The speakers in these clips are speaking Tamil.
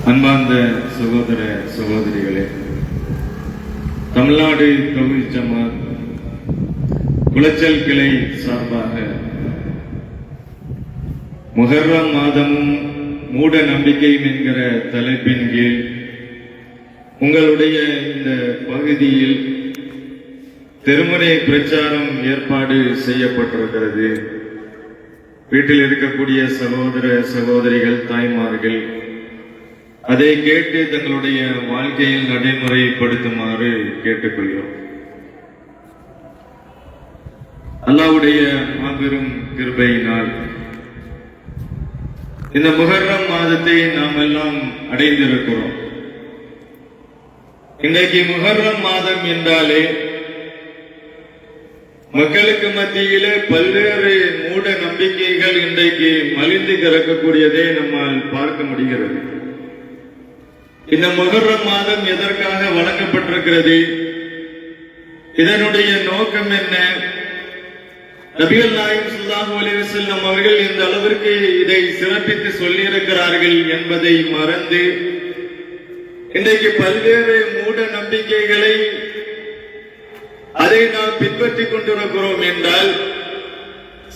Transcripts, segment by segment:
அன்பார்ந்த சகோதர சகோதரிகளே, தமிழ்நாடு தௌஹீத் ஜமாத் குளச்சல் கிளை சார்பாக முஹர்ரம் மாதமும் மூட நம்பிக்கையும் என்கிற தலைப்பின் கீழ் உங்களுடைய இந்த பகுதியில் திருமுறை பிரச்சாரம் ஏற்பாடு செய்யப்பட்டிருக்கிறது. வீட்டில் இருக்கக்கூடிய சகோதர சகோதரிகள், தாய்மார்கள் அதை கேட்டு தங்களுடைய வாழ்க்கையில் நடைமுறைப்படுத்துமாறு கேட்டுக்கொள்கிறோம். அல்லாஹ்வுடைய மாபெரும் கிருபையினால் இந்த முஹர்ரம் மாதத்தை நாம் எல்லாம் அடைந்திருக்கிறோம். இன்றைக்கு முஹர்ரம் மாதம் என்றாலே மக்களுக்கு மத்தியிலே பல்வேறு மூட நம்பிக்கைகள் இன்றைக்கு மலிந்து கிடக்கக்கூடியதை நம்மால் பார்க்க முடிகிறது. இந்த முஹர்ரம் மாதம் எதற்காக வழங்கப்பட்டிருக்கிறது? இதனுடைய நோக்கம் என்ன? நபிகள் நாயகம் ஸல்லல்லாஹு அலைஹி வஸல்லம் அவர்கள் இந்த அளவிற்கு இதை சிறப்பித்து சொல்லியிருக்கிறார்கள் என்பதை மறந்து இன்றைக்கு பல்வேறு மூட நம்பிக்கைகளை அதை நாம் பின்பற்றிக் கொண்டிருக்கிறோம் என்றால்,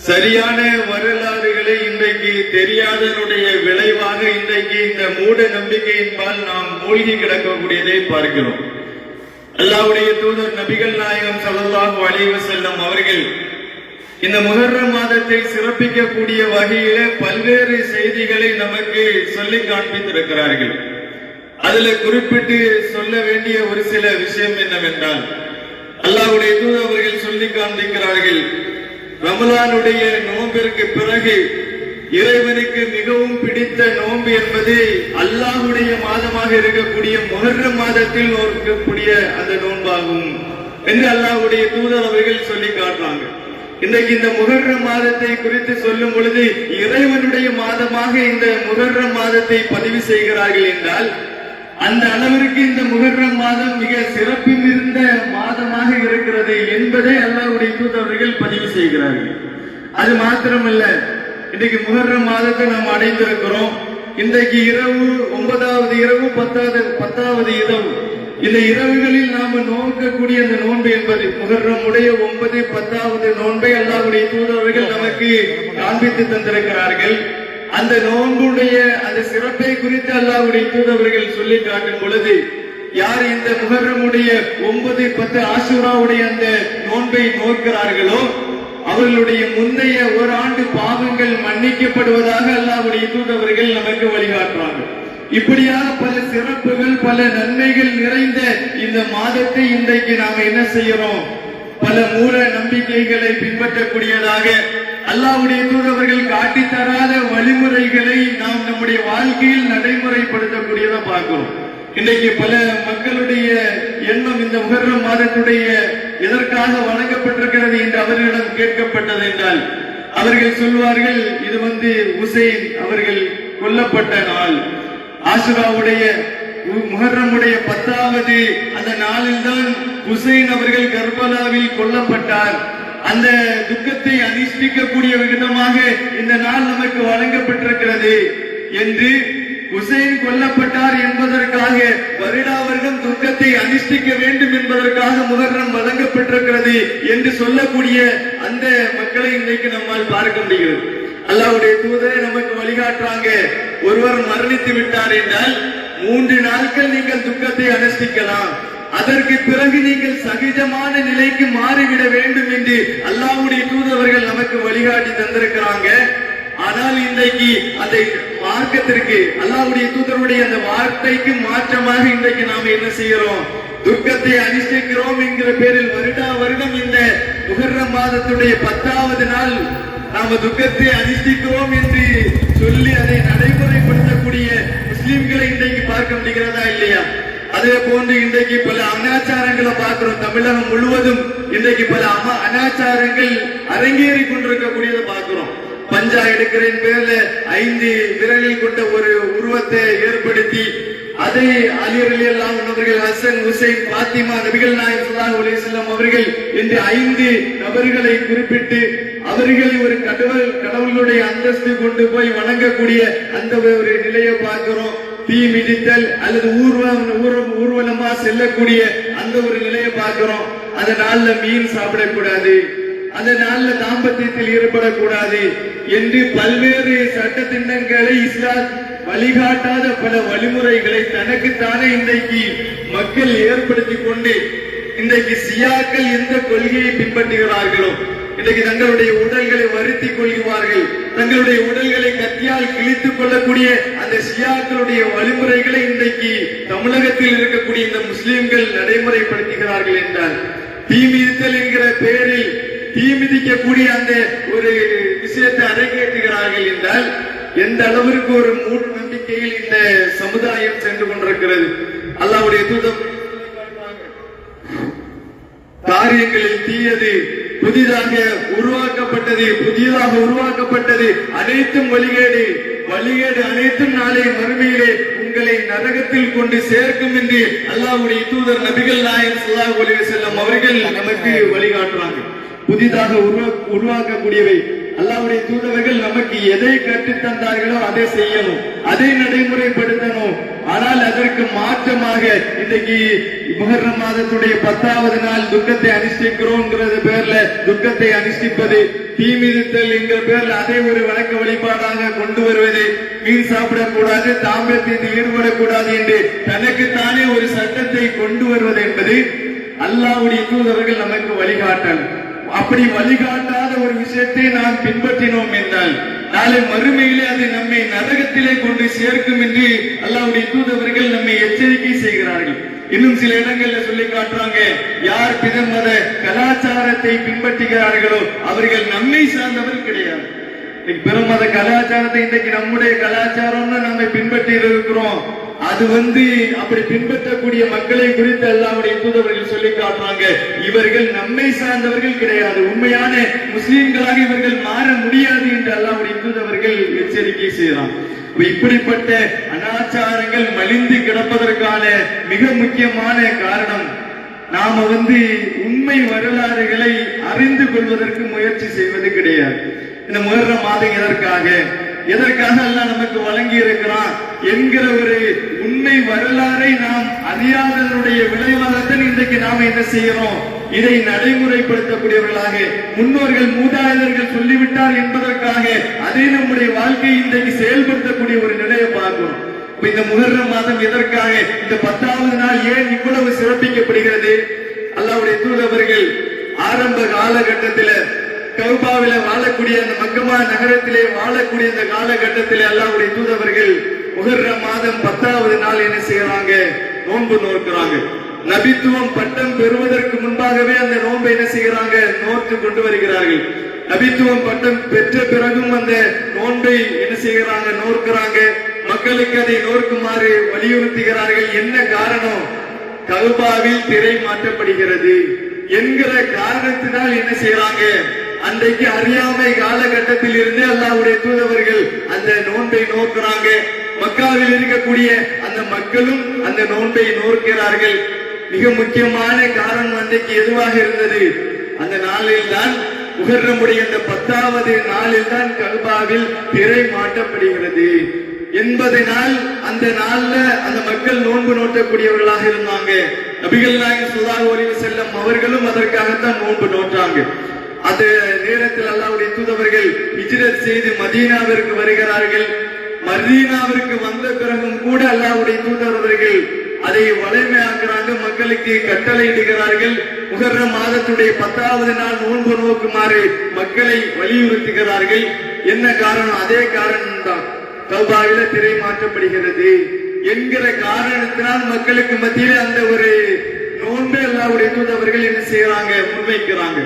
சரியான வரலாறுகளை இன்றைக்கு தெரியாதனுடைய விளைவாக இன்றைக்கு இந்த மூட நம்பிக்கையின்பால் நாம் மூழ்கி கிடக்கக்கூடியதை பார்க்கிறோம். அல்லாஹ்வுடைய தூதர் நபிகள் நாயகம் ஸல்லல்லாஹு அலைஹி வஸல்லம் அவர்கள் இந்த முஹர்ரம் மாதத்தை சிறப்பிக்கக்கூடிய வகையிலே பல்வேறு செய்திகளை நமக்கு சொல்லி காண்பித்திருக்கிறார்கள். அதுல குறிப்பிட்டு சொல்ல வேண்டிய ஒரு சில விஷயம் என்னவென்றால், அல்லாஹ்வுடைய தூதர் அவர்கள் சொல்லி காண்பிக்கிறார்கள், ரமலானுடைய நோம்பிற்கு பிறகு இறைவனுக்கு மிகவும் பிடித்த நோன்பு என்பது அல்லாஹ்வுடைய மாதமாக இருக்கக்கூடிய முஹர்ரம் மாதத்தில் நோக்கக்கூடிய அந்த நோன்பாகும் என்று அல்லாஹ்வுடைய தூதர் அவர்கள் சொல்லி காட்டுறாங்க. இன்றைக்கு இந்த முஹர்ரம் மாதத்தை குறித்து சொல்லும் பொழுது இறைவனுடைய மாதமாக இந்த முஹர்ரம் மாதத்தை பதிவு செய்கிறார்கள் என்றால், அந்த அளவிற்கு இந்த முஹர்ரம் மாதம் மிக சிறப்பு மிகுந்த மாதமாக இருக்கிறது என்பதை அல்லாஹ்வுடைய தூதர்கள் பதிவு செய்கிறார்கள். அது மாத்திரமல்ல, இன்றைக்கு முஹர்ரம் மாதத்தை நாம் அடைந்திருக்கிறோம். இன்றைக்கு இரவு 9வது இரவு, 10வது இரவு, இந்த இரவுகளில் நாம நோக்கக்கூடிய அந்த நோன்பு என்பது முஹர்ரம் உடைய 9, 10வது நோன்பை அல்லாஹ்வுடைய தூதர்கள் நமக்கு காண்பித்து தந்திருக்கிறார்கள். அந்த நோன்புடைய அந்த சிறப்பை குறித்து அல்லாஹ்வுடைய தூதர்கள் சொல்லி காட்டும் பொழுது, யார் இந்த முஹர்ரமுடைய 9, 10 ஆஷூராவுடைய அந்த நோன்பை நோக்கிறார்களோ அவர்களுடைய முந்தைய ஒரு ஆண்டு பாவங்கள் மன்னிக்கப்படுவதாக அல்லாஹ்வுடைய தூதர்கள் நமக்கு வழிகாட்டுறாங்க. இப்படியாக பல சிறப்புகள், பல நன்மைகள் நிறைந்த இந்த மாதத்தை இன்றைக்கு நாம என்ன செய்யறோம்? பல மூட நம்பிக்கைகளை பின்பற்றக்கூடியதாக, அல்லாஹ்வுடைய தூதர்கள் காட்டித் தராத வழிமுறைகளை நாம் நம்முடைய வாழ்க்கையில் நடைமுறைப்படுத்தக்கூடியதை பார்க்கிறோம். இன்றைக்கு பல மக்களுடைய எண்ணம் இந்த முஹர்ரம் மாதத்துடைய எதற்காக வழங்கப்பட்டிருக்கிறது என்று அவர்களிடம் கேட்கப்பட்டது என்றால், அவர்கள் சொல்வார்கள், இது ஹுசைன் அவர்கள் கொல்லப்பட்ட நாள், ஆஷுராவுடைய முஹர்ரமுடைய 10வது அந்த நாளில் தான் ஹுசைன் அவர்கள் கர்பலாவில் கொல்லப்பட்டார். அந்த துக்கத்தை அனுஷ்டிக்கக்கூடிய விதமாக இந்த நாள் நமக்கு வழங்கப்பட்டிருக்கிறது என்று, ஹுசைன் கொல்லப்பட்டார் என்பதற்காக வருடா வருடம் துக்கத்தை அனுஷ்டிக்க வேண்டும் என்பதற்காக முஹர்ரம் வழங்கப்பட்டிருக்கிறது என்று சொல்லக்கூடிய அந்த மக்களை இன்றைக்கு நம்மால் பார்க்க முடிகிறது. அல்லாஹ்வுடைய தூதரை நமக்கு வழிகாட்டுறாங்க, ஒருவர் மரணித்து விட்டார் என்றால் 3 நாட்கள் நீங்கள் துக்கத்தை அனுஷ்டிக்கலாம், அதற்கு பிறகு நீங்கள் சகஜமான நிலைக்கு மாறிவிட வேண்டும் என்று அல்லாஹ்வுடைய தூதர்கள் நமக்கு வழிகாட்டி தந்திருக்கிறாங்க. ஆனால் இன்றைக்கு அந்த மார்க்கத்திற்கு, அல்லாஹ்வுடைய தூதருடைய அந்த வார்த்தைக்கு மாற்றமாக இன்றைக்கு நாம என்ன செய்கிறோம்? துக்கத்தை அனுஷ்டிக்கிறோம் என்கிற பேரில் வருடா வருடம் இந்த முஹர்ரம் மாதத்துடைய 10வது நாள் நாம துக்கத்தை அனுஷ்டிக்கிறோம் என்று சொல்லி அதை நடைமுறைப்படுத்தக்கூடிய முஸ்லிம்களை இன்றைக்கு பார்க்க முடிகிறதா இல்லையா? அதே போன்று இன்றைக்கு பல அனாச்சாரங்களை பார்க்கிறோம். தமிழகம் முழுவதும் இன்றைக்கு பல அனாச்சாரங்கள் அரங்கேறி கொண்டிருக்கக்கூடியதை பார்க்கிறோம். பஞ்சா எடுக்கிறேன் பேர்ல 5 விரலில் கொண்ட ஒரு உருவத்தை ஏற்படுத்தி அதை அலி ரலியல்லாஹு அன்ஹு அவர்கள், ஹசன், ஹுசைன், பாத்திமா, நபிகள் நாயகம் ஸல்லல்லாஹு அலைஹி வஸல்லம் அவர்கள் என்று 5 நபர்களை குறிப்பிட்டு அவர்களை ஒரு கடவுளுடைய அந்தஸ்து கொண்டு போய் வணங்கக்கூடிய அந்த ஒரு நிலையை பார்க்கிறோம். தீ மிதித்தல் அல்லது ஊர்வலமா செல்லக்கூடிய அந்த ஒரு நிலையை பார்க்கிறோம். அந்த நாள்ல மீன் சாப்பிடக்கூடாது, அந்த நாள்ல தாம்பத்தியத்தில் ஈடுபடக்கூடாது என்று பல்வேறு சட்ட திட்டங்களை இஸ்லாம் வழிகாட்டாத பல வழிமுறைகளை தனக்குத்தானே இன்றைக்கு மக்கள் ஏற்படுத்தி கொண்டு இன்றைக்கு சியாக்கள் எந்த கொள்கையை பின்பற்றுகிறார்களோ இன்றைக்கு தங்களுடைய உடல்களை வருத்திக் கொள்கிறார்கள், தங்களுடைய உடல்களை கத்தியால் கிழித்துக் கொள்ளக்கூடிய அந்த ஷியாக்களுடைய வழிமுறைகளை இன்றைக்கு தமிழகத்தில் இருக்கக்கூடிய இந்த முஸ்லிம்கள் நடைமுறைப்படுத்துகிறார்கள் என்றால், தீ மிதித்தல் என்கிற பெயரில் தீ மிதிக்கக்கூடிய அந்த ஒரு விஷயத்தை அரங்கேற்றுகிறார்கள் என்றால் எந்த அளவிற்கு ஒரு மூட நம்பிக்கையில் இந்த சமுதாயம் சென்று கொண்டிருக்கிறது. அல்லாஹ்வுடைய தூதர் காரியங்களில் தீயது புதிதாக உருவாக்கப்பட்டது அனைத்தும் வழிகேடு அனைத்தும் நாளை மறுமையிலே உங்களை நரகத்தில் கொண்டு சேர்க்கும் என்று அல்லாஹ்வுடைய தூதர் நபிகள் நாயகம் ஸல்லல்லாஹு அலைஹி வஸல்லம் அவர்கள் நமக்கு வழிகாட்டுறாங்க. புதிதாக உருவாக்கக்கூடியவை அல்லாஹ்வுடைய தூதர்கள் நமக்கு எதை கற்றுத் தந்தார்களோ அதை செய்யணும், அதை நடைமுறைப்படுத்தணும். ஆனால் அதற்கு மாற்றமாக இன்றைக்கு முஹர்ரம் மாதத்துடைய 10வது நாள் துக்கத்தை அனுஷ்டிக்கிறோம் பேர்ல துக்கத்தை அனுஷ்டிப்பது, தீ மிதித்தல் என்கிற பேர்ல அதை ஒரு வணக்க வழிபாடாக கொண்டு வருவது, மீன் சாப்பிடக்கூடாது, தாம்பத்தியத்தில் ஈடுபடக்கூடாது என்று தனக்குத்தானே ஒரு சட்டத்தை கொண்டு வருவது என்பது அல்லாஹ்வுடைய தூதர்கள் நமக்கு வழிகாட்டல். அப்படி வழிகாட்டாத ஒரு விஷயத்தை நாம் பின்பற்றினோம் என்றால் நாளை மறுமையிலே அது நம்மை நரகத்திலே கொண்டு சேர்க்கும் என்று அல்லாஹ்வுடைய தூதர்கள் நம்மை எச்சரிக்கை செய்கிறார்கள். இன்னும் சில இடங்கள்ல சொல்லி காட்டுறாங்க, யார் பிற மத கலாச்சாரத்தை பின்பற்றுகிறார்களோ அவர்கள் நம்மை சார்ந்தவர்கள் கிடையாது. பிற மத கலாச்சாரத்தை இன்றைக்கு நம்முடைய கலாச்சாரம்னு நம்ம பின்பற்றி இருக்கிறோம். அது அப்படி பின்பற்றக்கூடிய மக்களை குறித்து அல்லாஹ்வுடைய தூதர்கள் சொல்லி காட்டுறாங்க, இவர்கள் நம்மை சார்ந்தவர்கள் கிடையாது, உண்மையான முஸ்லிம்களாக இவர்கள் மாற முடியாது என்று அல்லாஹ்வுடைய தூதர்கள் எச்சரிக்கை செய்யலாம். இப்படிப்பட்ட அனாச்சாரங்கள் மலிந்து கிடப்பதற்கான மிக முக்கியமான காரணம் நாம உண்மை வரலாறுகளை அறிந்து கொள்வதற்கு முயற்சி செய்வது கிடையாது. இந்த முஹர்ரம் மாதம் எதற்காக அல்லாஹ் நமக்கு வழங்கி இருக்கிறான் என்கிற ஒரு உண்மை வரலாறை நாம் அறியாததனுடைய விளைவாகத்தான் இன்றைக்கு நாம என்ன செய்யறோம், இதை நடைமுறைப்படுத்தக்கூடியவர்களாக முன்னோர்கள் மூதாதையர்கள் சொல்லிவிட்டார் என்பதற்காக அதை நம்முடைய வாழ்க்கையை இன்றைக்கு செயல்படுத்தக்கூடிய ஒரு நிலையை பார்க்கிறோம். இந்த முஹர்ரம் மாதம் எதற்காக, இந்த 10வது நாள் ஏன் இவ்வளவு சிறப்பிக்கப்படுகிறது? அல்லாஹ்வுடைய தூதர்கள் ஆரம்ப காலகட்டத்தில் கௌபாவில வாழக்கூடிய அந்த மக்கமா நகரத்திலே வாழக்கூடிய இந்த காலகட்டத்திலே அல்லாஹ்வுடைய தூதர்கள் முஹர்ரம் மாதம் 10வது நாள் என்ன செய்யறாங்க, நோன்பு நோக்கிறாங்க. நபித்துவம் பட்டம் பெறுவதற்கு முன்பாகவே அந்த நோன்பை என்ன செய்யறாங்க, நோற்று கொண்டு வருகிறார்கள். நபித்துவம் பட்டம் பெற்ற பிறகும் அந்த நோன்பை என்ன செய்யறாங்க, நோக்கிறாங்க. மக்களுக்கு அதை நோக்குமாறு வலியுறுத்துகிறார்கள். என்ன காரணம்? கௌபாவில் திரை மாற்றப்படுகிறது என்கிற காரணத்தினால் என்ன செய்யறாங்க, அன்றைக்கு அறியாமை காலகட்டத்தில் இருந்து அல்லாஹ்வுடைய தூதர்கள் அந்த நோன்பை நோக்குறாங்க. மக்காவில் இருக்கக்கூடிய அந்த மக்களும் அந்த நோன்பை நோக்கிறார்கள். மிக முக்கியமான காரணம் அன்றைக்கு எதுவாக இருந்தது? அந்த நாளில் தான் முஹர்ரமுடைய அந்த 10வது நாளில் தான் கஅபாவில் திரை மாட்டப்படுகிறது என்பதனால் அந்த நாள்ல அந்த மக்கள் நோன்பு நோட்டக்கூடியவர்களாக இருந்தாங்க. நபிகள் நாயகம் ஸல்லல்லாஹு அலைஹி வஸல்லம் அவர்களும் அதற்காகத்தான் நோன்பு நோட்டாங்க. அந்த நேரத்தில் அல்லாஹ்வுடைய தூதர்கள் ஹிஜ்ரத் செய்து மதீனாவிற்கு வருகிறார்கள். மதீனாவிற்கு வந்த பிறகும் கூட அல்லாஹ்வுடைய தூதர்கள் அதை வலிமையாக்குறாங்க, மக்களுக்கு கட்டளையிடுகிறார்கள். முஹர்ரம் மாதத்துடைய 10வது நாள் நோன்பு நோக்குமாறு மக்களை வலியுறுத்துகிறார்கள். என்ன காரணம்? அதே காரணம் தான், கஅபாவில திரை மாற்றப்படுகிறது என்கிற காரணத்தினால் மக்களுக்கு மத்தியிலே அந்த ஒரு நோன்பை அல்லாஹ்வுடைய தூதர்கள் என்ன செய்யறாங்க, முன்வைக்கிறாங்க.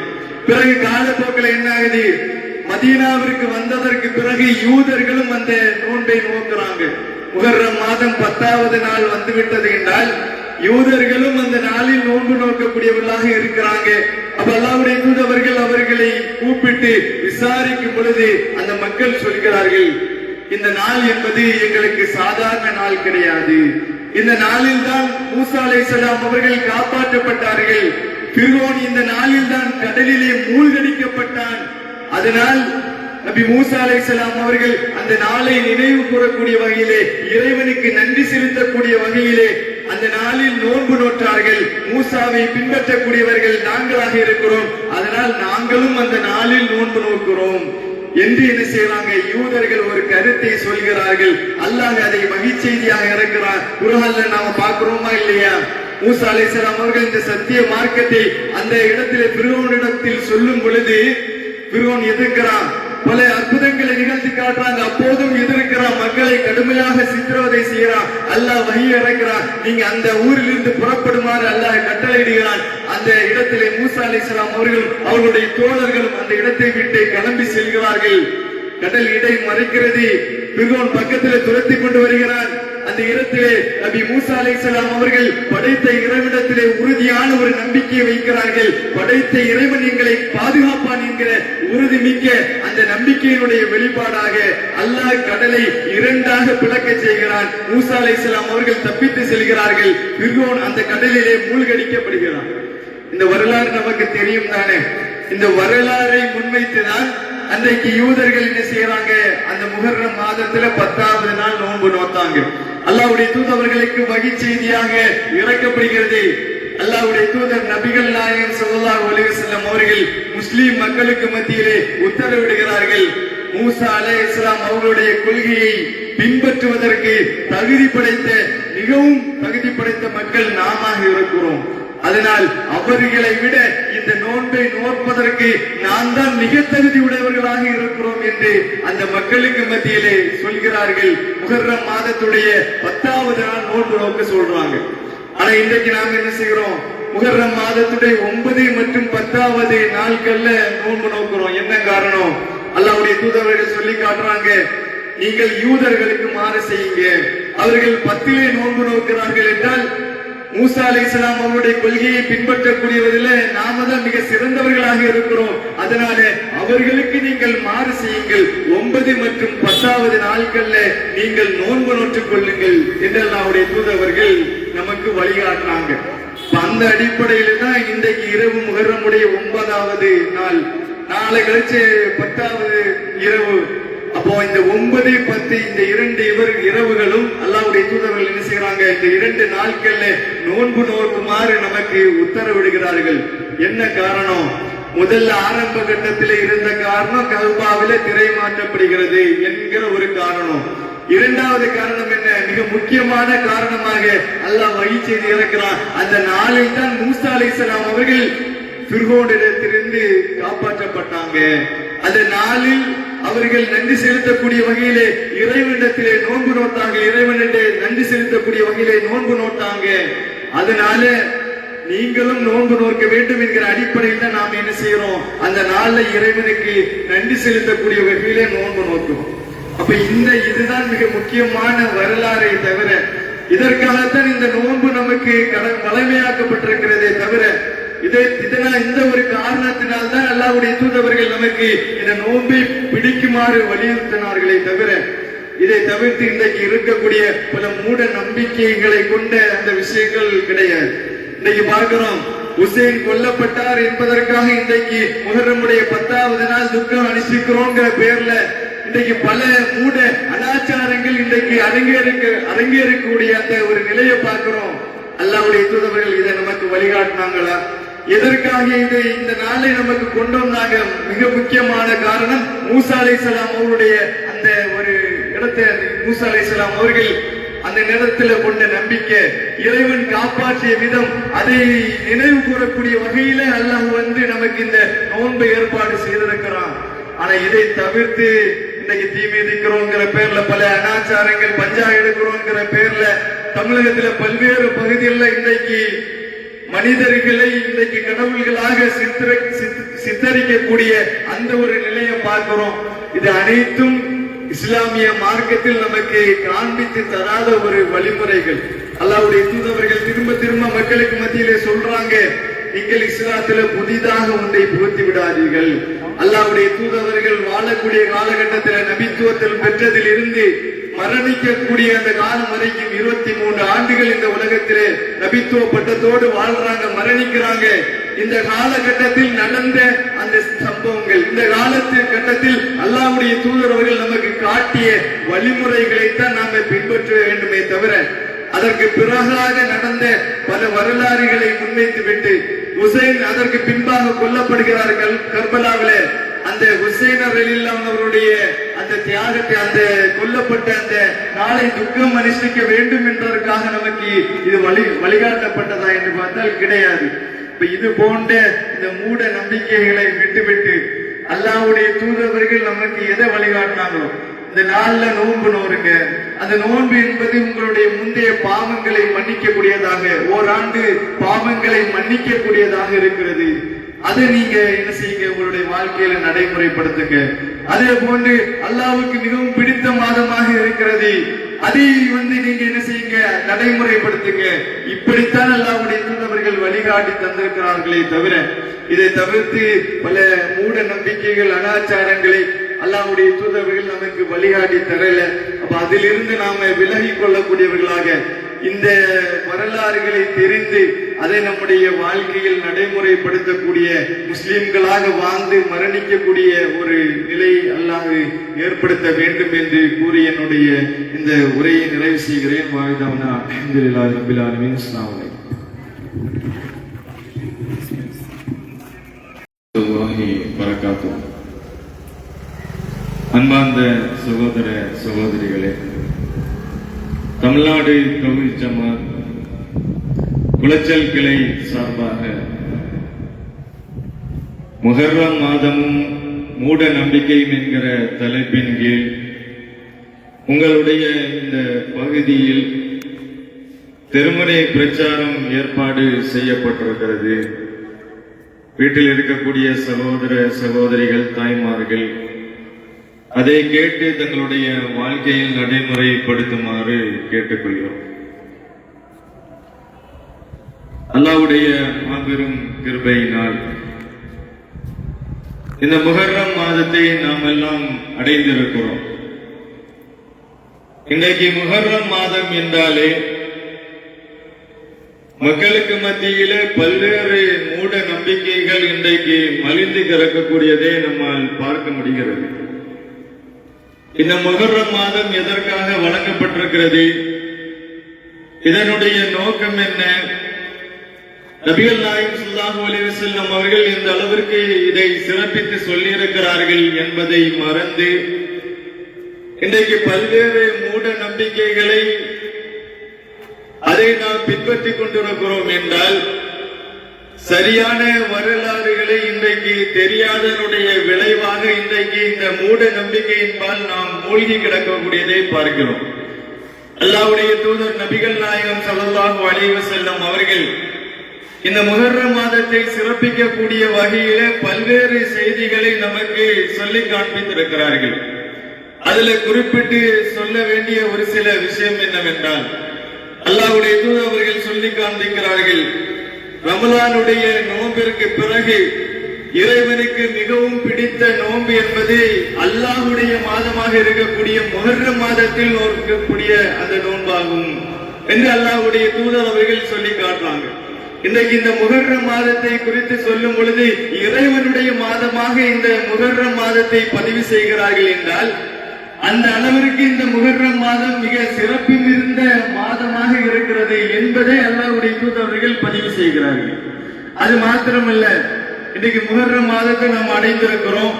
பிறகு காலப்போக்கில் என்ன ஆகுது, மதீனாவிற்கு வந்ததற்கு பிறகு யூதர்களும் அந்த நோன்பை நோக்குறாங்க. முஹர்ரம் மாதம் 10வது நாள் வந்துவிட்டது என்றால் யூதர்களும் அந்த நாளில் நோன்பு நோக்கக்கூடியவர்களாக இருக்கிறாங்க. அப்ப அல்லாஹ்வுடைய தூதர்கள் அவர்களை கூப்பிட்டு விசாரிக்கும் பொழுது அந்த மக்கள் சொல்கிறார்கள், இந்த நாள் என்பது எங்களுக்கு சாதாரண நாள் கிடையாது. இந்த நாளில் தான் மூசா அலைஹிஸ்ஸலாம் அவர்கள் காப்பாற்றப்பட்டார்கள். ஃபிரௌன் இந்த நாளில் தான் கடலிலே மூழ்கடிக்கப்பட்டான். அதனால் நபி மூசா அலைஹிஸ்ஸலாம் அவர்கள் அந்த நாளை நினைவு கூறக்கூடிய வகையிலே, இறைவனுக்கு நன்றி செலுத்தக்கூடிய வகையிலே அந்த நாளில் நோன்பு நோற்றார்கள். மூசாவை பின்பற்றக்கூடியவர்கள் நாங்களாக இருக்கிறோம், அதனால் நாங்களும் அந்த நாளில் நோன்பு நோக்கிறோம் என்று என்ன செய்யறாங்க, யூதர்கள் ஒரு கருத்தை சொல்கிறார்கள். அல்லாஹ் அதை மகிழ்ச்செய்தியாக இறக்கிறார். குர்ஆன்ல நாம பார்க்கிறோமா இல்லையா? மூசா அலைஹிஸ்ஸலாம் அவர்கள் இந்த சத்திய மார்க்கத்தை அந்த இடத்திலே ஃபிரௌனிடத்தில் சொல்லும் பொழுது ஃபிரௌன் எதிர்க்கிறான், பல அற்புதங்களை நிகழ்த்தி காட்டுறாங்க, அப்போதும் எதிர்க்கிறான், மக்களை கடுமையாக சித்திரவதை செய்யறான். அல்லாஹ் வஹி இறக்கிறான், நீங்க அந்த ஊரில் இருந்து புறப்படுமாறு அல்லாஹ் கட்டளையிடுகிறான். அந்த இடத்திலே மூசா அலைஹிஸ்ஸலாம் அவர்களும் அவர்களுடைய தோழர்களும் அந்த இடத்தை விட்டு கிளம்பி செல்கிறார்கள். கடல் இடை மறைக்கிறது, ஃபிரௌன் பக்கத்திலே துரத்தி கொண்டு வருகிறான். அந்த இடத்திலே நபி மூசா அலைஹிஸ்ஸலாம் அவர்கள் படைத்த இறைவனிடத்திலே உறுதியான ஒரு நம்பிக்கையை வைக்கிறார்கள். படைத்த இறைவன் எங்களை பாதுகாப்பான் என்கிற உறுதி மிக்க அந்த நம்பிக்கையினுடைய வெளிப்பாடாக அல்லாஹ் கடலை இரண்டாக பிளக்க செய்கிறான். மூசா அலைஹிஸ்ஸலாம் அவர்கள் தப்பித்து செல்கிறார்கள். ஃபிரௌன் அந்த கடலிலே மூழ்கடிக்கப்படுகிறான். இந்த வரலாறு நமக்கு தெரியும் தானே? இந்த வரலாறை முன்வைத்துதான் அன்றைக்கு யூதர்கள் என்ன செய்யறாங்க, அந்த முஹர்ரம் மாதத்துல 10வது நாள் நோன்பு நோத்தாங்க. அல்லாஹ்வுடைய தூதர்களுக்கு வகை செய்தியாக இறக்கப்படுகிறது. அல்லாஹ்வுடைய தூதர் நபிகள் நாயகம் ஸல்லல்லாஹு அலைஹி வஸல்லம் அவர்கள் முஸ்லிம் மக்களுக்கு மத்தியிலே உத்தரவிடுகிறார்கள், மூசா அலைஹிஸ்ஸலாம் அவர்களுடைய கொள்கையை பின்பற்றுவதற்கு மிகவும் தகுதி படைத்த மக்கள் நாமாக இருக்கிறோம். அதனால் அவர்களை விட இந்த நோன்பை நோற்பதற்கு நான் தான் மிக தகுதி உடையவர்களாக இருக்கிறோம் என்று அந்த மக்களுக்கு மத்தியிலே சொல்கிறார்கள். முஹர்ரம் மாதத்துடைய 10வது நாள் நோன்பு நோக்க சொல்றாங்க. ஆனா இன்றைக்கு நாம என்ன செய்கிறோம், முஹர்ரம் மாதத்துடைய 9 மற்றும் 10வது நாட்கள்ல நோன்பு நோக்கிறோம். என்ன காரணம்? அல்லாஹ்வுடைய தூதர்கள் சொல்லி காட்டுறாங்க, நீங்கள் யூதர்களுக்கு மாறு செய்யுங்க. அவர்கள் 10லே நோன்பு நோக்கிறார்கள் என்றால் மூசா அலைஹிஸ்ஸலாம் அவருடைய கொள்கையை பின்பற்றக்கூடியவதில் நாம தான் மிக சிறந்தவர்களாக இருக்கிறோம். அதனால அவர்களுக்கு நீங்கள் மாறு செய்யுங்கள். 9 மற்றும் 10வது நாட்கள்ல நீங்கள் நோன்பு நோற்றுக் கொள்ளுங்கள் என்று அல்லாஹ்வுடைய தூதர்கள் நமக்கு வழிகாட்டினாங்க. அந்த அடிப்படையில தான் இன்றைக்கு இரவு முஹர்ரமுடைய 9வது நாள், நாளை கழிச்சு 10வது இரவு. அப்போ இந்த 9, 10 இந்த 2 இரவுகளும் அல்லாஹ்வுடைய தூதர்கள் என்ன செய்யறாங்க, இந்த 2 நாட்கள்ல நோன்பு நோக்குமாறு நமக்கு உத்தரவிடுகிறார்கள். என்ன காரணம்? முதல்ல ஆரம்ப கட்டத்தில் இருந்த காரணம் கஅபாவிலே திரை மாற்றப்படுகிறது என்கிற ஒரு காரணம். இரண்டாவது காரணம் என்ன? மிக முக்கியமான காரணமாக அல்லாஹ் வஹி செய்தி இறக்கிறான். அந்த நாளில் தான் மூசா அலைஹிஸ்ஸலாம் அவர்கள் ஃபிரௌனிடத்திலிருந்து காப்பாற்றப்பட்டாங்க. அந்த நாளில் அவர்கள் நன்றி செலுத்தக்கூடிய வகையிலே இறைவனிடத்திலே நோன்பு நோட்டாங்க. இறைவனிடே நன்றி செலுத்தக்கூடிய வகையிலே நோன்பு நோட்டாங்க. அதனால நீங்களும் நோன்பு நோக்க வேண்டும் என்கிற அடிப்படையில் தான் நாம் என்ன செய்யறோம், அந்த நாள்ல இறைவனுக்கு நன்றி செலுத்தக்கூடிய வகையிலே நோன்பு நோக்கிறோம். அப்ப இதுதான் மிக முக்கியமான வரலாறை தவிர, இதற்காகத்தான் இந்த நோன்பு நமக்கு வளமையாக்கப்பட்டிருக்கிறதே தவிர, இந்த ஒரு காரணத்தினால்தான் அல்லாஹ்வுடைய தூதர்கள் நமக்கு இந்த நோன்பை பிடிக்குமாறு வலியுறுத்தினார்களே தவிர, இதை தவிர்த்து இன்றைக்கு இருக்கக்கூடிய பல மூட நம்பிக்கைகளை கொண்ட அந்த விஷயங்கள் கிடையாது. இன்னைக்கு பார்க்கிறோம், ஹுசைன் கொல்லப்பட்டார் என்பதற்காக இன்றைக்கு முஹர்ரமுடைய 10வது நாள் துக்கம் அனுஷ்டிக்கிறோங்கிற பேர்ல இன்றைக்கு பல மூட அனாச்சாரங்கள் இன்றைக்கு அரங்கேறக்கூடிய அந்த ஒரு நிலையை பார்க்கிறோம். அல்லாஹ்வுடைய தூதர்கள் இதை நமக்கு வழிகாட்டினாங்களா? எதற்காக இந்த நாளை நமக்கு கொண்டு வந்தாங்க? மிக முக்கியமான காரணம் மூசா அலைஹிஸ்ஸலாம் அவருடைய அந்த ஒரு இடத்தை, மூசா அலைஹிஸ்ஸலாம் அவர்கள் அந்த நேரத்தில் கொண்ட நம்பிக்கை, இறைவன் காப்பாற்றிய விதம், அதை நினைவு கூறக்கூடிய வகையில அல்லாஹ் நமக்கு இந்த நோன்பை ஏற்பாடு செய்திருக்கிறான். ஆனா இதை தவிர்த்து இன்னைக்கு தீ மிதிக்கிறோங்கிற பேர்ல, பல அனாச்சாரங்கள் பஞ்சா எடுக்கிறோங்கிற பேர்ல தமிழகத்துல பல்வேறு பகுதிகளில் இன்றைக்கு மனிதர்களை இன்றைக்கு கடவுள்களாக சித்தரிக்கக்கூடிய அந்த ஒரு நிலையை பார்க்கிறோம். இது அனைத்தும் இஸ்லாமிய மார்க்கத்தில் நமக்கு காண்பித்து தராத ஒரு வழிமுறைகள். அல்லாஹ்வுடைய தூதர்கள் திரும்ப திரும்ப மக்களுக்கு மத்தியிலே சொல்றாங்க, நீங்கள் இஸ்லாத்துல புதிதாக ஒன்றை புகுத்தி விடாதீர்கள். அல்லாஹ்வுடைய தூதர்கள் வாழக்கூடிய காலகட்டத்தில் நபித்துவத்தில் பெற்றதில் இருந்து மரணிக்கக்கூடிய அந்த காலம் வரைக்கும் 23 ஆண்டுகள் இந்த உலகத்திலே நபித்துவ பட்டத்தோடு வாழ்றாங்க, மரணிக்கிறாங்க. இந்த காலகட்டத்தில் நடந்த அந்த சம்பவங்கள், இந்த காலகட்டத்தில் அல்லாஹ்வுடைய தூதர் அவர்கள் நமக்கு காட்டிய வழிமுறைகளைத்தான் நாம பின்பற்ற வேண்டுமே தவிர அதற்கு பிறகாக நடந்த பல வரலாறுகளை முன்வைத்துவிட்டு ஹுசைன் அதற்கு பின்பாக கொல்லப்படுகிறார்கள் கர்பலாவிலே. அந்த ஹுசைன் ரலியல்லாஹு அவருடைய அந்த தியாகத்தை, அந்த கொல்லப்பட்ட அந்த நாளை துக்கம் அனுஷ்டிக்க வேண்டும் என்பதற்காக நமக்கு இது வழிகாட்டப்பட்டதா என்று பார்த்தால் கிடையாது. இப்ப இது போன்ற இந்த மூட நம்பிக்கைகளை விட்டுவிட்டு அல்லாஹ்வுடைய தூதர்கள் நமக்கு எதை வழிகாட்டினாங்களோ, இந்த நாள்ல நோன்பு நோருங்க. அந்த நோன்பு என்பது உங்களுடைய முந்தைய பாவங்களை மன்னிக்கக்கூடியதாக, ஓராண்டு பாவங்களை மன்னிக்கக்கூடியதாக இருக்கிறது. அதை நீங்க என்ன செய்யுங்க, உங்களுடைய வாழ்க்கையில நடைமுறைப்படுத்துங்க. அதே போன்று அல்லாஹ்வுக்கு மிகவும் பிடித்த மாதமாக இருக்கிறது, அதை நீங்க என்ன செய்யுங்க, நடைமுறைப்படுத்துங்க. இப்படித்தான் அல்லாஹ்வுடைய தூதர்கள் வழிகாட்டி தந்திருக்கிறார்களே தவிர இதை தவிர்த்து பல மூட நம்பிக்கைகள், அனாச்சாரங்களை அல்லாஹ்வுடைய தூதர்கள் நமக்கு வழிகாட்டி தரல. அப்ப அதிலிருந்து நாம விலகி கொள்ளக்கூடியவர்களாக இந்த வரலாறுகளை தெரிந்து அதை நம்முடைய வாழ்க்கையில் நடைமுறைப்படுத்தக்கூடிய முஸ்லிம்களாக வாழ்ந்து மரணிக்கக்கூடிய ஒரு நிலை அல்லாஹ் ஏற்படுத்த வேண்டும் என்று கூறி என்னுடைய இந்த உரையை நிறைவு செய்கிறேன். வாழ்தவனா அல்ஹம்துலில்லாஹி ரப்பில் ஆலமீன். அஸ்ஸலாமு அலைக்கும். அன்பார்ந்த சகோதர சகோதரிகளே, தமிழ்நாடு தௌஹீத் ஜமாத் குளச்சல் கிளை சார்பாக முஹர்ரம் மாதமும் மூட நம்பிக்கையும் என்கிற தலைப்பின் கீழ் உங்களுடைய இந்த பகுதியில் திருமுறை பிரச்சாரம் ஏற்பாடு செய்யப்பட்டிருக்கிறது. வீட்டில் இருக்கக்கூடிய சகோதர சகோதரிகள், தாய்மார்கள் அதை கேட்டு தங்களுடைய வாழ்க்கையில் நடைமுறைப்படுத்துமாறு கேட்டுக்கொள்கிறோம். அல்லாஹ்வுடைய மாபெரும் கிருபையினால் இந்த முஹர்ரம் மாதத்தை நாம் எல்லாம் அடைந்திருக்கிறோம். இன்றைக்கு முஹர்ரம் மாதம் என்றாலே மக்களுக்கு மத்தியிலே பல்வேறு மூட நம்பிக்கைகள் இன்றைக்கு மலிந்து கிடக்கக்கூடியதை நம்மால் பார்க்க முடிகிறது. இந்த முஹர்ரம் மாதம் எதற்காக வழங்கப்பட்டிருக்கிறது? இதனுடைய நோக்கம் என்ன? நபிகள் நாயகம் ஸல்லல்லாஹு அலைஹி வஸல்லம் அவர்கள் இந்த அளவிற்கு இதை சிறப்பித்து சொல்லியிருக்கிறார்கள் என்பதை மறந்து இன்றைக்கு பல்வேறு மூட நம்பிக்கைகளை அதை நாம் பின்பற்றிக் கொண்டிருக்கிறோம் என்றால் சரியான வரலாறுகளை இன்றைக்கு தெரியாதனுடைய விளைவாக இன்றைக்கு இந்த மூட நம்பிக்கையின்பால் நாம் மூழ்கி கிடக்கக்கூடியதை பார்க்கிறோம். அல்லாஹ்வுடைய தூதர் நபிகள் நாயகம் ஸல்லல்லாஹு அலைஹி வஸல்லம் அவர்கள் இந்த முஹர்ரம் மாதத்தை சிறப்பிக்கக்கூடிய வகையில பல்வேறு செய்திகளை நமக்கு சொல்லி காண்பித்திருக்கிறார்கள். அதுல குறிப்பிட்டு சொல்ல வேண்டிய ஒரு சில விஷயம் என்னவென்றால், அல்லாஹ்வுடைய தூதர் அவர்கள் சொல்லி காண்பிக்கிறார்கள், ரமலானுடைய நோம்பிற்கு பிறகு இறைவனுக்கு மிகவும் பிடித்த நோன்பு என்பது அல்லாஹ்வுடைய மாதமாக இருக்கக்கூடிய முஹர்ரம் மாதத்தில் நோக்கக்கூடிய அந்த நோன்பாகும் என்று அல்லாஹ்வுடைய தூதர் அவர்கள் சொல்லி காட்டுறாங்க. இன்றைக்கு இந்த முஹர்ரம் மாதத்தை குறித்து சொல்லும் பொழுது இறைவனுடைய மாதமாக இந்த முஹர்ரம் மாதத்தை பதிவு செய்கிறார்கள் என்றால் அந்த அளவிற்கு இந்த முஹர்ரம் மாதம் மிக சிறப்பு மிகுந்த மாதமாக இருக்கிறது என்பதை அல்லாஹ்வுடைய தூதர்கள் பதிவு செய்கிறார்கள். அது மாத்திரமல்ல, இன்றைக்கு முஹர்ரம் மாதத்தை நாம் அடைந்திருக்கிறோம்.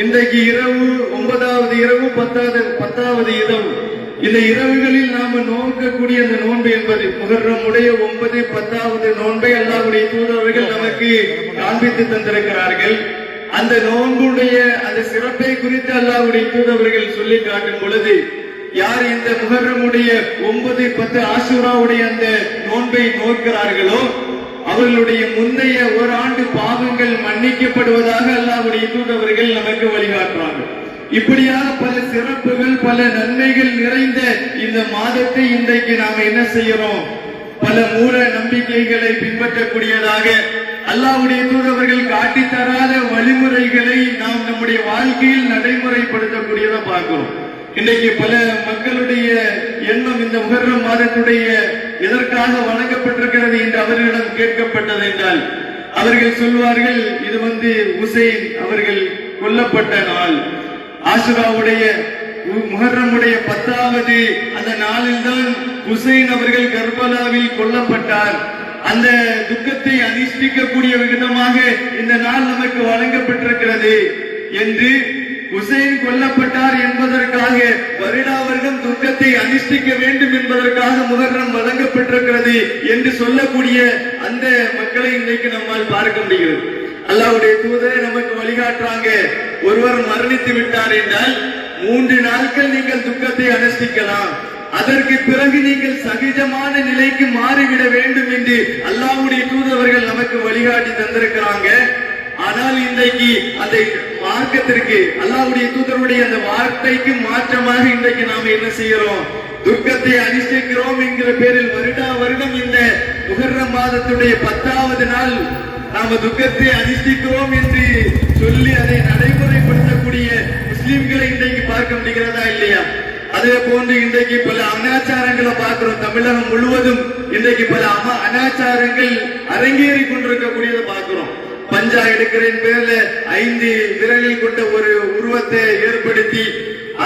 இன்றைக்கு இரவு 9வது இரவு, 10வது இரவு, இந்த இரவுகளில் நாம நோக்கக்கூடிய அந்த நோன்பு என்பது முஹர்ரம் உடைய 9, 10வது நோன்பை அல்லாஹ்வுடைய தூதர்கள் நமக்கு காண்பித்து தந்திருக்கிறார்கள். அந்த நோன்புடைய அந்த சிறப்பை குறித்து அல்லாஹ்வுடைய தூதர்கள் சொல்லி காட்டும் பொழுது, யார் இந்த முஹர்ரமுடைய 9, 10 ஆஷூராவுடைய அந்த நோன்பை நோக்கிறார்களோ அவர்களுடைய முந்தைய ஒரு ஆண்டு பாவங்கள் மன்னிக்கப்படுவதாக அல்லாஹ்வுடைய தூதர்கள் நமக்கு வழிகாட்டுறாங்க. இப்படியாக பல சிறப்புகள், பல நன்மைகள் நிறைந்த இந்த மாதத்தை இன்றைக்கு நாம என்ன செய்யறோம்? பல மூட நம்பிக்கைகளை பின்பற்றக்கூடியதாக அல்லாஹ்வுடைய தூதர்கள் காட்டி தராத வழிமுறைகளை நாம் நம்முடைய வாழ்க்கையில் நடைமுறைப்படுத்தக்கூடியதை பார்க்கிறோம். இன்றைக்கு பல மக்களுடைய எண்ணம் இந்த முஹர்ரம் மாதத்துடைய எதற்காக வழங்கப்பட்டிருக்கிறது என்று அவர்களிடம் கேட்கப்பட்டது என்றால், அவர்கள் சொல்வார்கள் இது உசைன் அவர்கள் கொல்லப்பட்ட நாள். ஆஷுராவுடைய முஹர்ரமுடைய 10வது அந்த நாளில் தான் உசைன் அவர்கள் கர்பலாவில் கொல்லப்பட்டார். அந்த துக்கத்தை அனுஷ்டிக்கக்கூடிய விதமாக இந்த நாள் நமக்கு வழங்கப்பட்டிருக்கிறது என்று உசைன் கொல்லப்பட்டார் என்பதற்காக வருடா வருடம் துக்கத்தை அனுஷ்டிக்க வேண்டும் என்பதற்காக முஹர்ரம் வழங்கப்பட்டிருக்கிறது என்று சொல்லக்கூடிய அந்த மக்களை இன்றைக்கு நம்மால் பார்க்க முடிகிறது. அல்லாஹ்வுடைய தூதரை நமக்கு வழிகாட்டுறாங்க. ஒருவர் மரணித்து விட்டார் என்றால் 3 நாட்கள் நீங்கள் துக்கத்தை அனுஷ்டிக்கலாம், அதற்கு பிறகு நீங்கள் சகஜமான நிலைக்கு மாறிவிட வேண்டும் என்று அல்லாஹ்வுடைய தூதர்கள் நமக்கு வழிகாட்டி தந்திருக்கிறாங்க. ஆனால் இன்றைக்கு அந்த மார்க்கத்திற்கு அல்லாஹ்வுடைய தூதருடைய அந்த வார்த்தைக்கு மாற்றமாக இன்றைக்கு நாம் என்ன செய்கிறோம்? துக்கத்தை அனுஷ்டிக்கிறோம் என்கிற பேரில் வருடா வருடம் இந்த முஹர்ரம் மாதத்துடைய 10வது நாள் நாம துக்கத்தை அனுஷ்டிக்கிறோம் என்று சொல்லி அதை நடைமுறைப்படுத்தக்கூடிய முஸ்லிம்களை இன்றைக்கு பார்க்க முடிகிறதா இல்லையா? அதே போன்று இன்றைக்கு பல அனாச்சாரங்களை பார்க்கிறோம். தமிழகம் முழுவதும் இன்றைக்கு பல அனாச்சாரங்கள் அரங்கேறி கொண்டிருக்கக்கூடியதை பார்க்கிறோம். பஞ்சா எடுக்கிறேன் பேர்ல 5 விரல்கள் கொண்ட ஒரு உருவத்தை ஏற்படுத்தி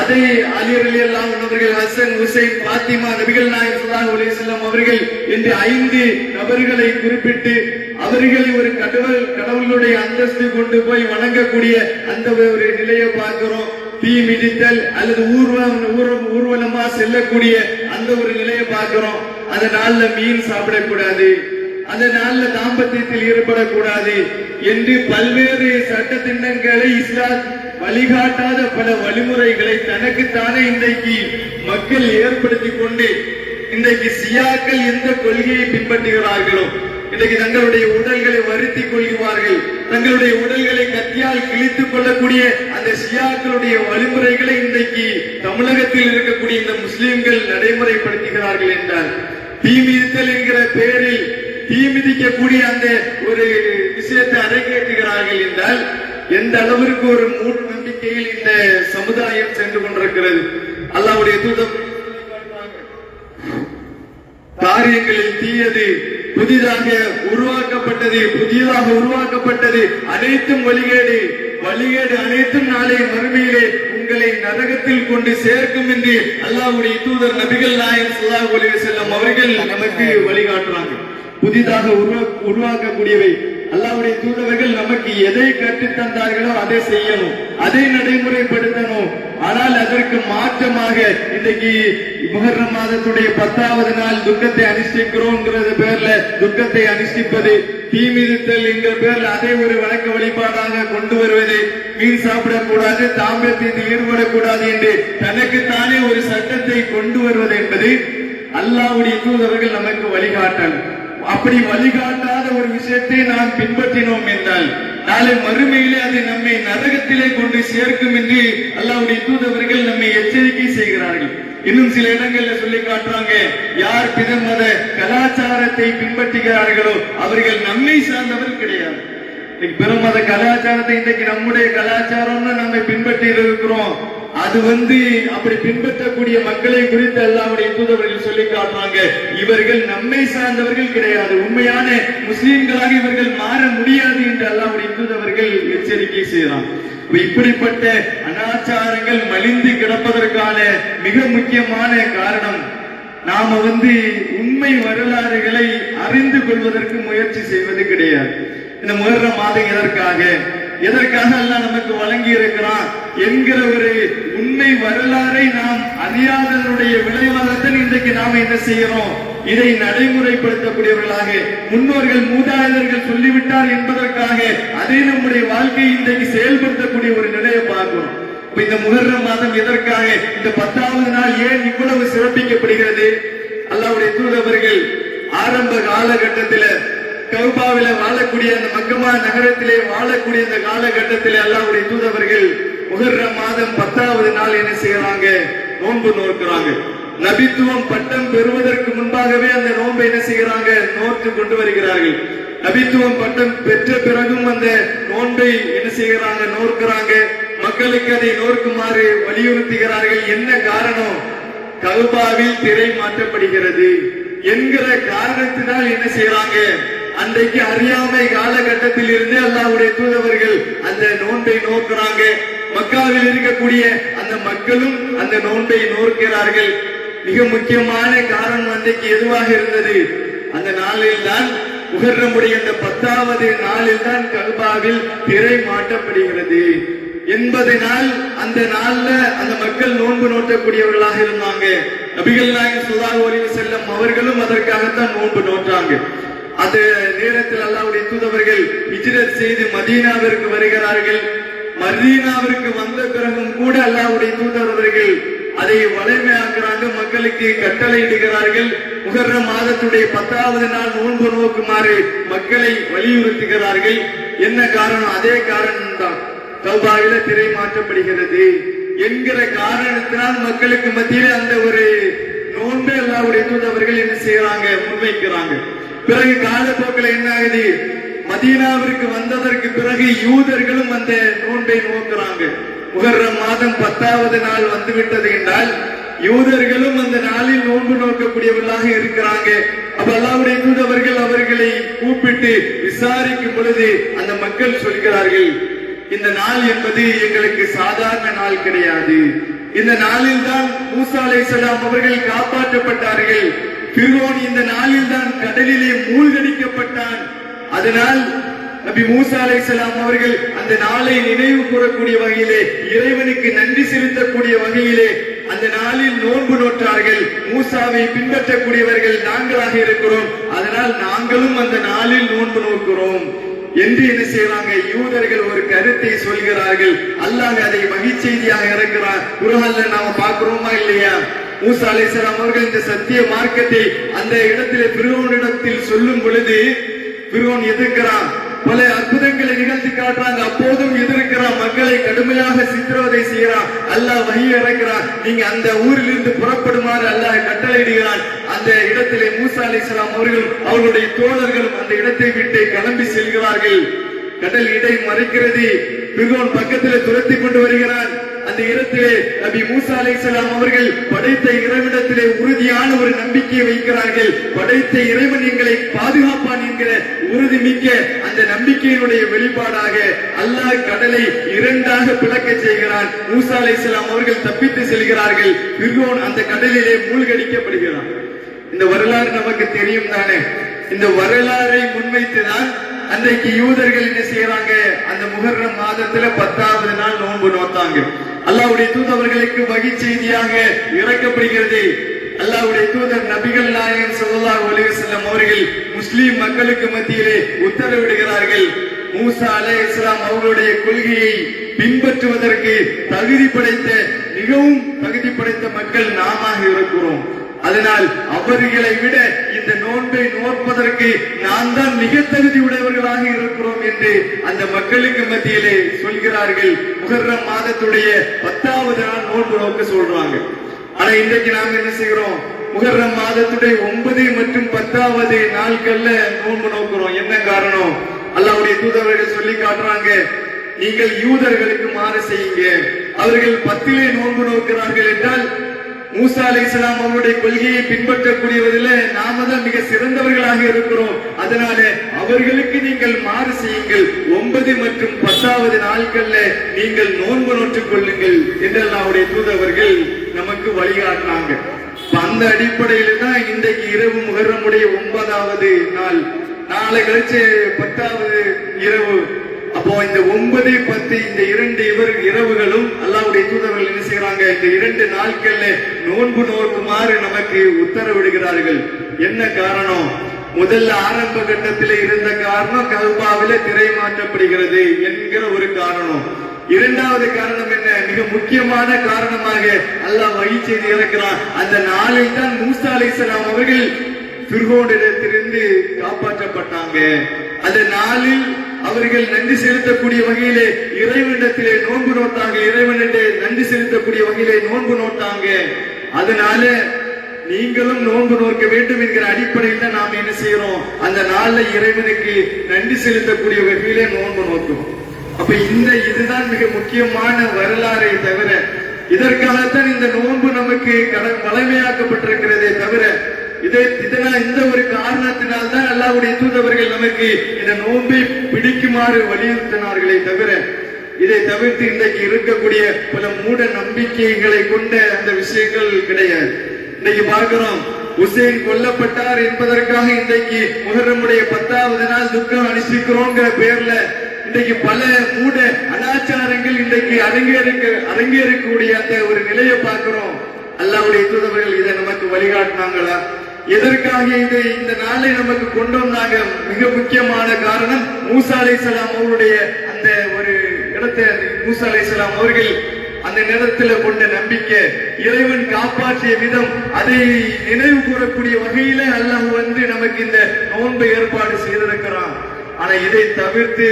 அதை அலி ரலியல்லாஹு அன்ஹு அவர்கள், ஹசன், ஹுசைன், பாத்திமா, நபிகள் நாயகம் ஸல்லல்லாஹு அலைஹி வஸல்லம் அவர்கள் என்று 5 நபர்களை குறிப்பிட்டு அவர்களை ஒரு கடவுளுடைய அந்தஸ்து கொண்டு போய் வணங்கக்கூடிய அந்த ஒரு நிலையை பார்க்கிறோம். தீ மிதித்தல் அல்லது ஊர்வலமா செல்லக்கூடிய அந்த ஒரு நிலையை பார்க்கிறோம். அந்த நாள்ல மீன் சாப்பிடக்கூடாது, அந்த நாள்ல தாம்பத்தியத்தில் ஈடுபடக்கூடாது என்று பல்வேறு சட்ட திட்டங்களை இஸ்லாம் வழிகாட்டாத பல வழிமுறைகளை தனக்குத்தானே இன்றைக்கு மக்கள் ஏற்படுத்தி கொண்டு இன்றைக்கு சியாக்கள் எந்த கொள்கையை பின்பற்றுகிறார்களோ இன்றைக்கு தங்களுடைய உடல்களை வருத்திக் கொள்கிறார்கள், தங்களுடைய உடல்களை கத்தியால் கிழித்துக் கொள்ளக்கூடிய அந்த ஷியாக்களுடைய வழிமுறைகளை இன்றைக்கு தமிழகத்தில் இருக்கக்கூடிய இந்த முஸ்லிம்கள் நடைமுறைப்படுத்துகிறார்கள் என்றால், தீ மிதித்தல் என்கிற பெயரில் தீ மிதிக்கக்கூடிய அந்த ஒரு விஷயத்தை அரங்கேற்றுகிறார்கள் என்றால் எந்த அளவிற்கு ஒரு மூட நம்பிக்கையில் இந்த சமுதாயம் சென்று கொண்டிருக்கிறது. அல்லாஹ்வுடைய தூதர் காரியங்களில் தீயது புதிதாக உருவாக்கப்பட்டது அனைத்தும் வழிகேடு அனைத்தும் நாளை மறுமையிலே உங்களை நரகத்தில் கொண்டு சேர்க்கும் என்று அல்லாஹ்வுடைய தூதர் நபிகள் நாயகம் ஸல்லல்லாஹு அலைஹி வஸல்லம் அவர்கள் நமக்கு வழிகாட்டுறாங்க. புதிதாக உருவாக்கக்கூடியவை அல்லாஹ்வுடைய தூதர்கள் நமக்கு எதை கற்றுத் தந்தார்களோ அதை செய்யணும், அதை நடைமுறைப்படுத்தணும். ஆனால் அதற்கு மாற்றமாக இன்றைக்கு முஹர்ரம் மாதத்துடைய 10வது நாள் துக்கத்தை அனுஷ்டிக்கிறோம்ங்கிறது பேர்ல துக்கத்தை அனுஷ்டிப்பது, தீ மிதித்தல் என்கிற பேர்ல அதை ஒரு வணக்க வழிபாடாக கொண்டு வருவது, மீன் சாப்பிடக்கூடாது, தாம்பத்தியத்தில் ஈடுபடக்கூடாது என்று தனக்குத்தானே ஒரு சட்டத்தை கொண்டு வருவது என்பது அல்லாஹ்வுடைய தூதர்கள் நமக்கு வழிகாட்டல். அப்படி வழிகாட்டாத ஒரு விஷயத்தை நாம் பின்பற்றினோம் என்றால் நாளை மறுமையிலே அது நம்மை நரகத்திலே கொண்டு சேர்க்கும் என்று அல்லாஹ்வுடைய தூதர்கள் நம்மை எச்சரிக்கை செய்கிறார்கள். இன்னும் சில இடங்கள்ல சொல்லி காட்டுறாங்க, யார் பிற மத கலாச்சாரத்தை பின்பற்றுகிறார்களோ அவர்கள் நம்மை சார்ந்தவர் கிடையாது. பிற மத கலாச்சாரத்தை இன்றைக்கு நம்முடைய கலாச்சாரம்னு நம்ம பின்பற்றி இருக்கிறோம். அது அப்படி பின்பற்றக்கூடிய மக்களை குறித்து அல்லாஹ்வுடைய தூதர்கள் சொல்லி காட்டுறாங்க, இவர்கள் நம்மை சார்ந்தவர்கள் கிடையாது, உண்மையான முஸ்லிம்களாக இவர்கள் மாற முடியாது என்று அல்லாஹ்வுடைய தூதர்கள் எச்சரிக்கை செய்யலாம். இப்படிப்பட்ட அனாச்சாரங்கள் மலிந்து கிடப்பதற்கான மிக முக்கியமான காரணம் நாம உண்மை வரலாறுகளை அறிந்து கொள்வதற்கு முயற்சி செய்வது கிடையாது. இந்த முஹர்ரம் மாதம் எதற்காக அல்லாஹ் நமக்கு வழங்கி இருக்கிறான் என்கிற ஒரு உண்மை வரலாறை நாம் அறியாததனுடைய விளைவாகத்தான் இன்றைக்கு நாம என்ன செய்யறோம்? இதை நடைமுறைப்படுத்தக்கூடியவர்களாக முன்னோர்கள் மூதாதையர்கள் சொல்லிவிட்டார் என்பதற்காக அதை நம்முடைய வாழ்க்கையை இன்றைக்கு செயல்படுத்தக்கூடிய ஒரு நிலையை பார்க்கிறோம். இந்த முஹர்ரம் மாதம் எதற்காக, இந்த 10வது நாள் ஏன் இவ்வளவு சிறப்பிக்கப்படுகிறது? அல்லாஹ்வுடைய தூதர்கள் ஆரம்ப காலகட்டத்தில் கௌபாவில வாழக்கூடிய அந்த மக்கமா நகரத்திலே வாழக்கூடிய அந்த காலகட்டத்திலே அல்லாஹ்வுடைய தூதர்கள் முஹர்ரம் மாதம் 10வது நாள் என்ன செய்யறாங்க? நோன்பு நோக்கிறாங்க. நபித்துவம் பட்டம் பெறுவதற்கு முன்பாகவே அந்த நோன்பை என்ன செய்யறாங்க? நோற்று கொண்டு வருகிறார்கள். நபித்துவம் பட்டம் பெற்ற பிறகும் அந்த நோன்பை என்ன செய்யறாங்க? நோக்கிறாங்க. மக்களுக்கு அதை நோக்குமாறு வலியுறுத்துகிறார்கள். என்ன காரணம்? கௌபாவில் திரை மாற்றப்படுகிறது என்கிற காரணத்தினால் என்ன செய்யறாங்க? அன்றைக்கு அறியாமை காலகட்டத்தில் இருந்து அல்லாஹ்வுடைய தூதவர்கள் அந்த நோன்பை நோக்குறாங்க. மக்காவில் இருக்கக்கூடிய அந்த மக்களும் அந்த நோன்பை நோக்கிறார்கள். மிக முக்கியமான காரணம் அன்றைக்கு எதுவாக இருந்தது? அந்த நாளில் தான் முஹர்ரமுடைய அந்த 10வது நாளில் தான் கஅபாவில் திரை மாட்டப்படுகிறது என்பதனால் அந்த நாள்ல அந்த மக்கள் நோன்பு நோட்டக்கூடியவர்களாக இருந்தாங்க. நபிகள் நாயகம் ஸல்லல்லாஹு அலைஹி வஸல்லம் அவர்களும் அதற்காகத்தான் நோன்பு நோட்டாங்க. அந்த நேரத்தில் அல்லாஹ்வுடைய தூதவர்கள் ஹிஜ்ரத் செய்து மதீனாவிற்கு வருகிறார்கள். மதீனாவிற்கு வந்த பிறகும் கூட அல்லாஹ்வுடைய தூதவர்கள் அதை வலிமையாக்குறாங்க, மக்களுக்கு கட்டளையிடுகிறார்கள். முஹர்ரம் மாதத்துடைய 10வது நாள் நோன்பு நோக்குமாறு மக்களை வலியுறுத்துகிறார்கள். என்ன காரணம்? அதே காரணம் தான், கஅபாவில திரை மாற்றப்படுகிறது என்கிற காரணத்தினால் மக்களுக்கு மத்தியில் அந்த ஒரு நோன்பை அல்லாஹ்வுடைய தூதவர்கள் என்ன செய்யறாங்க? முன்வைக்கிறாங்க. பிறகு காலப்போக்கில் என்ன ஆகுது? மதீனாவிற்கு வந்ததற்கு பிறகு யூதர்களும் அந்த நோன்பை நோக்குறாங்க. முஹர்ரம் மாதம் 10வது நாள் வந்துவிட்டது என்றால் யூதர்களும் அந்த நாளில் நோன்பு நோக்கக்கூடியவர்களாக இருக்கிறாங்க. அப்ப அல்லாஹ்வுடைய தூதவர்கள் அவர்களை கூப்பிட்டு விசாரிக்கும் பொழுது அந்த மக்கள் சொல்கிறார்கள், இந்த நாள் என்பது எங்களுக்கு சாதாரண நாள் கிடையாது. இந்த நாளில் தான் மூசா அலைஹிஸ்ஸலாம் அவர்கள் காப்பாற்றப்பட்டார்கள். ஃபிர்அவுன் இந்த நாளில் தான் கடலிலே மூழ்கடிக்கப்பட்டான். அதனால் நபி மூசா அலைஹிஸ்ஸலாம் அவர்கள் அந்த நாளை நினைவு கூறக்கூடிய வகையிலே, இறைவனுக்கு நன்றி செலுத்தக்கூடிய வகையிலே அந்த நாளில் நோன்பு நோற்றார்கள். மூசாவை பின்பற்றக்கூடியவர்கள் நாங்களாக இருக்கிறோம், அதனால் நாங்களும் அந்த நாளில் நோன்பு நோக்கிறோம் என்று என்ன செய்வாங்க? யூதர்கள் ஒரு கருத்தை சொல்கிறார்கள். அல்லாஹ் அதை மகிழ்ச்சியாக இறக்கிறார். குர்ஆன்ல நாம பார்க்கிறோமா இல்லையா? மூசா அலைஹிஸ்ஸலாம் அவர்கள் இந்த சத்திய மார்க்கத்தை அந்த இடத்திலே ஃபிர்அவுனிடத்தில் சொல்லும் பொழுது ஃபிர்அவுன் எதிர்க்கிறான், பல அற்புதங்களை நிகழ்த்தி காட்டுறாங்க. அப்போதும் எதிர்க்கிறான், மக்களை கடுமையாக சித்திரவதை செய்யறான். அல்லாஹ் வஹி இறக்கிறான், நீங்க அந்த ஊரில் இருந்து புறப்படுமாறு அல்லாஹ் கட்டளையிடுகிறான். அந்த இடத்திலே மூசா அலைஹிஸ்ஸலாம் அவர்களும் அவர்களுடைய தோழர்களும் அந்த இடத்தை விட்டு கிளம்பி செல்கிறார்கள். கடல் இடை மறைக்கிறது. ஃபிர்அவுன் பக்கத்திலே துரத்தி கொண்டு வருகிறான். அந்த இடத்திலே நபி மூசா அலைஹிஸ்ஸலாம் அவர்கள் படைத்த இறைவனிடத்திலே உறுதியான ஒரு நம்பிக்கையை வைக்கிறார்கள். படைத்த இறைவன் எங்களை பாதுகாப்பான் என்கிற உறுதி மிக்க அந்த நம்பிக்கையினுடைய வெளிப்பாடாக அல்லாஹ் கடலை இரண்டாக பிளக்க செய்கிறான். மூசா அலைஹிஸ்ஸலாம் அவர்கள் தப்பித்து செல்கிறார்கள். ஃபிர்அவுன் அந்த கடலிலே மூழ்கடிக்கப்படுகிறான். இந்த வரலாறு நமக்கு தெரியும் தானே? இந்த வரலாறை முன்வைத்துதான் அன்றைக்கு யூதர்கள் என்ன செய்யறாங்க? அந்த முஹர்ரம் மாதத்துல 10வது நாள் நோன்பு நோத்தாங்க. அல்லாஹ்வுடைய தூதவர்களுக்கு வகி செய்தியாக இறக்கப்படுகிறது. அல்லாஹ்வுடைய தூதர் நபிகள் நாயகம் ஸல்லல்லாஹு அலைஹி வஸல்லம் அவர்கள் முஸ்லிம் மக்களுக்கு மத்தியிலே உத்தரவிடுகிறார்கள், மூசா அலைஹிஸ்ஸலாம் அவர்களுடைய கொள்கையை பின்பற்றுவதற்கு தகுதி படைத்த மிகவும் தகுதி படைத்த மக்கள் நாமாக இருக்கிறோம். அதனால் அவர்களை விட இந்த நோன்பை நோற்பதற்கு நான் தான் மிக தகுதி உடையவர்களாக இருக்கிறோம் என்று அந்த மக்களுக்கு மத்தியிலே சொல்கிறார்கள். முஹர்ரம் மாதத்துடைய 10வது நாள் நோன்பு நோக்க சொல்றாங்க. ஆனா இன்றைக்கு நாம என்ன செய்கிறோம்? முஹர்ரம் மாதத்துடைய 9 மற்றும் 10வது நாட்கள்ல நோன்பு நோக்கிறோம். என்ன காரணம்? அல்லாஹ்வுடைய தூதர்கள் சொல்லி காட்டுறாங்க, நீங்கள் யூதர்களுக்கு மாறு செய்யுங்க. அவர்கள் 10லே நோன்பு நோக்கிறார்கள் என்றால் மூசா அலைஹிஸ்ஸலாம் அவருடைய கொள்கையை பின்பற்றக்கூடியவதில் நாம தான் மிக சிறந்தவர்களாக இருக்கிறோம். அதனால அவர்களுக்கு நீங்கள் மாறு செய்யுங்கள். 9 மற்றும் 10வது நாட்கள்ல நீங்கள் நோன்பு நோற்றுக் கொள்ளுங்கள் என்று அல்லாஹ்வுடைய தூதர்கள் நமக்கு வழிகாட்டினாங்க. அந்த அடிப்படையில தான் இன்றைக்கு இரவு முஹர்ரமுடைய 9வது நாள், நாளை கழிச்சு 10வது இரவு. அப்போ இந்த 9, 10 இந்த இரண்டு இரவுகளும் அல்லாஹ்வுடைய தூதர்கள் என்ன செய்யறாங்க? இந்த 2 நாட்கள்ல நோன்பு நோக்குமாறு நமக்கு உத்தரவிடுகிறார்கள். என்ன காரணம்? முதல்ல ஆரம்ப கட்டத்தில் இருந்த காரணம் கஅபாவில திரை மாற்றப்படுகிறது என்கிற ஒரு காரணம். இரண்டாவது காரணம் என்ன? மிக முக்கியமான காரணமாக அல்லாஹ் வஹி செய்தி இறக்கிறான். அந்த நாளில் தான் மூசா அலைஹிஸ்ஸலாம் அவர்கள் ஃபிர்அவுனிடத்திலிருந்து காப்பாற்றப்பட்டாங்க. அந்த நாளில் அவர்கள் நன்றி செலுத்தக்கூடிய வகையிலே இறைவனிடத்திலே நோன்பு நோட்டாங்க. இறைவனிடே நன்றி செலுத்தக்கூடிய வகையிலே நோன்பு நோட்டாங்க. அதனால நீங்களும் நோன்பு நோக்க வேண்டும் என்கிற அடிப்படையில் தான் நாம் என்ன செய்யறோம்? அந்த நாள்ல இறைவனுக்கு நன்றி செலுத்தக்கூடிய வகையிலே நோன்பு நோக்கிறோம். அப்ப இதுதான் மிக முக்கியமான வரலாறை தவிர, இதற்காகத்தான் இந்த நோன்பு நமக்கு வளமையாக்கப்பட்டிருக்கிறதே தவிர இந்த ஒரு காரணத்தினால்தான் அல்லாஹ்வுடைய தூதவர்கள் நமக்கு இந்த நோன்பை பிடிக்குமாறு வலியுறுத்தினார்களே தவிர, இதை தவிர்த்து இன்றைக்கு இருக்கக்கூடிய பல மூட நம்பிக்கைகளை கொண்ட அந்த விஷயங்கள் கிடையாது. இன்னைக்கு பார்க்கிறோம், ஹுசைன் கொல்லப்பட்டார் என்பதற்காக இன்றைக்கு முஹர்ரமுடைய 10வது நாள் துக்கம் அனுஷ்டிக்கிறோங்கிற பேர்ல இன்றைக்கு பல மூட அனாச்சாரங்கள் இன்றைக்கு அரங்கேறக்கூடிய அந்த ஒரு நிலையை பார்க்கிறோம். அல்லாஹ்வுடைய தூதவர்கள் இதை நமக்கு வழிகாட்டினாங்களா? எதற்காக இந்த நாளை நமக்கு கொண்டு வந்தாங்க? மிக முக்கியமான காரணம், மூசா அலைஹிஸ்ஸலாம் அவருடைய அந்த ஒரு இடத்தை, மூசா அலைஹிஸ்ஸலாம் அவர்கள் அந்த நேரத்துல கொண்ட நம்பிக்கை, இறைவன் காப்பாற்றிய விதம், அதை நினைவு கூறக்கூடிய வகையில அல்லாஹ் நமக்கு இந்த நோன்பை ஏற்பாடு செய்திருக்கிறான். ஆனா இதை தவிர்த்து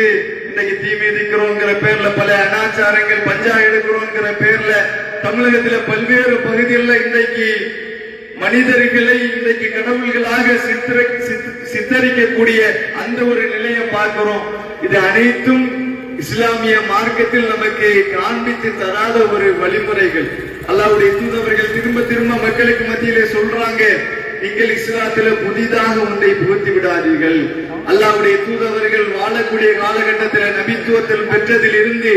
இன்னைக்கு தீ மிதிக்கிறோங்கிற பேர்ல, பல அனாச்சாரங்கள் பஞ்சா எடுக்கிறோங்கிற பேர்ல தமிழகத்துல பல்வேறு பகுதிகளில் இன்றைக்கு மனிதர்களை இன்றைக்கு கடவுள்களாக சித்தரிக்கக்கூடிய அந்த ஒரு நிலையை பார்க்கிறோம். இது அனைத்தும் இஸ்லாமிய மார்க்கத்தில் நமக்கு காண்பித்து தராத ஒரு வழிமுறைகள். அல்லாஹ்வுடைய தூதவர்கள் திரும்ப திரும்ப மக்களுக்கு மத்தியிலே சொல்றாங்க, நீங்கள் இஸ்லாத்துல புதிதாக ஒன்றை புகுத்தி விடாதீர்கள். அல்லாஹ்வுடைய தூதவர்கள் வாழக்கூடிய காலகட்டத்தில் நபித்துவத்தில் பெற்றதில் இருந்து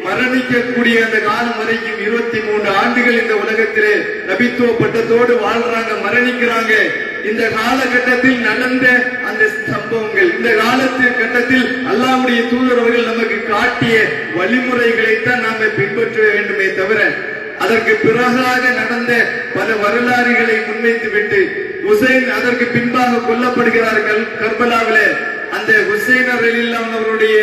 மரணிக்கக்கூடிய அந்த காலம் வரைக்கும் 23 ஆண்டுகள் இந்த உலகத்திலே நபித்துவ பட்டத்தோடு வாழ்றாங்க, மரணிக்கிறாங்க. இந்த காலகட்டத்தில் நடந்த அந்த சம்பவங்கள், இந்த காலகட்டத்தில் அல்லாஹ்வுடைய தூதரவர்கள் நமக்கு காட்டிய வழிமுறைகளைத்தான் நாம பின்பற்ற வேண்டுமே தவிர, அதற்கு பிறகாக நடந்த பல வரலாறுகளை முன்வைத்து விட்டு, ஹுசைன் அதற்கு பின்பாக கொல்லப்படுகிறார்கள் கர்பலாவிலே. அந்த ஹுசைன் அவர்களுடைய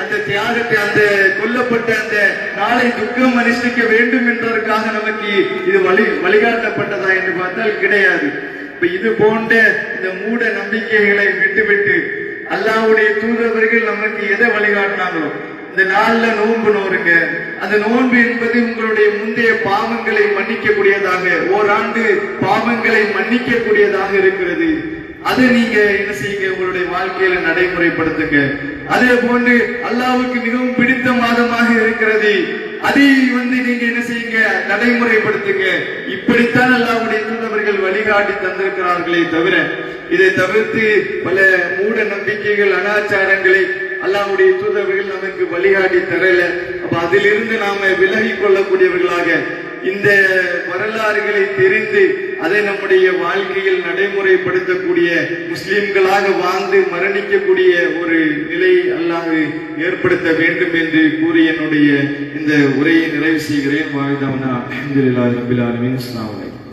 அந்த தியாகத்தை, அந்த கொல்லப்பட்ட அந்த நாளை துக்கம் அனுஷ்டிக்க வேண்டும் என்பதற்காக நமக்கு இது வழிகாட்டப்பட்டதா என்று பார்த்தால் கிடையாது. இப்ப இது போன்ற இந்த மூட நம்பிக்கைகளை விட்டுவிட்டு அல்லாஹ்வுடைய தூதரவர்கள் நமக்கு எதை வழிகாட்டினாங்களோ, இந்த நாள்ல நோன்பு நோருங்க. அந்த நோன்பு என்பது உங்களுடைய முந்தைய பாவங்களை மன்னிக்கக்கூடியதாக, ஓராண்டு பாவங்களை மன்னிக்கக்கூடியதாக இருக்கிறது. அதை நீங்க என்ன செய்யுங்க, உங்களுடைய வாழ்க்கையில நடைமுறைப்படுத்துங்க. அதே போன்று அல்லாஹ்வுக்கு மிகவும் பிடித்த மாதமாக இருக்கிறது, அதை நீங்க என்ன செய்யுங்க, நடைமுறைப்படுத்துங்க. இப்படித்தான் அல்லாஹ்வுடைய தூதவர்கள் வழிகாட்டி தந்திருக்கிறார்களே தவிர, இதை தவிர்த்து பல மூட நம்பிக்கைகள் அனாச்சாரங்களை அல்லாஹ்வுடைய தூதவர்கள் நமக்கு வழிகாட்டி தரல. அப்ப அதிலிருந்து நாம விலகி கொள்ளக்கூடியவர்களாக, இந்த வரலாறுகளை தெரிந்து அதை நம்முடைய வாழ்க்கையில் நடைமுறைப்படுத்தக்கூடிய முஸ்லிம்களாக வாழ்ந்து மரணிக்கக்கூடிய ஒரு நிலை அல்லாஹ் ஏற்படுத்த வேண்டும் என்று கூறி என்னுடைய இந்த உரையை நிறைவு செய்கிறேன். வாழ்ந்தவனா அல்ஹம்துலில்லாஹி ரப்பில் ஆலமீன். அஸ்ஸலாமு அலைக்கும்.